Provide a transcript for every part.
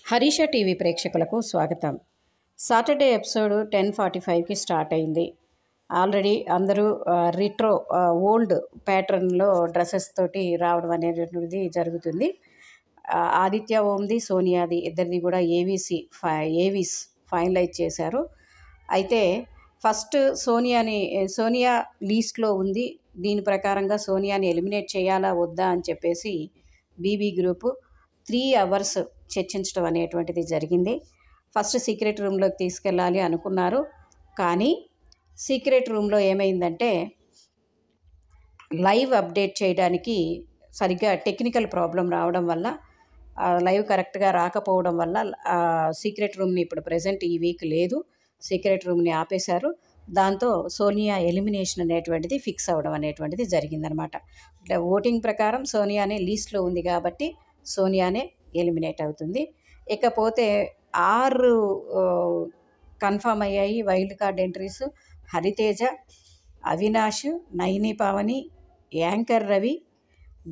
Harisha TV ప్రేక్షకులకు స్వాగతం. Saturday episode 10:45కి start అయింది. ఆల్రెడీ అందరూ రిట్రో ఓల్డ్ ప్యాటర్న్లో డ్రెస్సెస్ తోటి రావడం అనేటువంటిది జరుగుతుంది. ఆదిత్య ఓంది, సోనియాది ఇద్దరిది కూడా ఏవీస్ ఫైనలైజ్ చేశారు. అయితే ఫస్ట్ సోనియా లీస్ట్లో ఉంది. దీని ప్రకారంగా సోనియాని ఎలిమినేట్ చేయాలా వద్దా అని చెప్పేసి బీబీ గ్రూపు 3 hours చర్చించడం అనేటువంటిది జరిగింది. ఫస్ట్ సీక్రెట్ రూమ్లోకి తీసుకెళ్ళాలి అనుకున్నారు. కానీ సీక్రెట్ రూమ్లో ఏమైందంటే లైవ్ అప్డేట్ చేయడానికి సరిగ్గా టెక్నికల్ ప్రాబ్లం రావడం వల్ల, లైవ్ కరెక్ట్గా రాకపోవడం వల్ల సీక్రెట్ రూమ్ని ఇప్పుడు ప్రజెంట్ ఈ వీక్ లేదు. సీక్రెట్ రూమ్ని ఆపేశారు. దాంతో సోనియా ఎలిమినేషన్ అనేటువంటిది ఫిక్స్ అవ్వడం అనేటువంటిది జరిగిందనమాట. ఇట్లా ఓటింగ్ ప్రకారం సోనియానే లీస్ట్లో ఉంది కాబట్టి సోనియానే ఎలిమినేట్ అవుతుంది. ఇకపోతే 6 కన్ఫామ్ అయ్యాయి wild card entries. Hariteja, Avinash, Naini Pavani, anchor Ravi,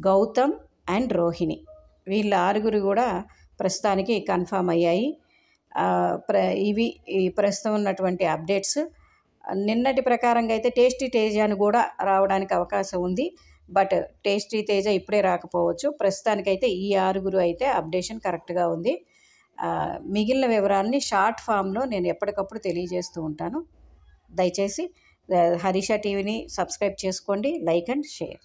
Gautham and Rohini, వీళ్ళ 6 కూడా ప్రస్తుతానికి కన్ఫామ్ అయ్యాయి. ఇవి ఈ ప్రస్తుతం ఉన్నటువంటి అప్డేట్స్. నిన్నటి ప్రకారంగా అయితే టేస్టీ తేజాను కూడా రావడానికి అవకాశం ఉంది. బట్ టేస్టీ తేజ ఇప్పుడే రాకపోవచ్చు. ప్రస్తుతానికైతే ఈ 6 అయితే అప్డేషన్ కరెక్ట్గా ఉంది. మిగిలిన వివరాలని షార్ట్ ఫామ్లో నేను ఎప్పటికప్పుడు తెలియజేస్తూ ఉంటాను. దయచేసి హరీష టీవీని సబ్స్క్రైబ్ చేసుకోండి, లైక్ అండ్ షేర్.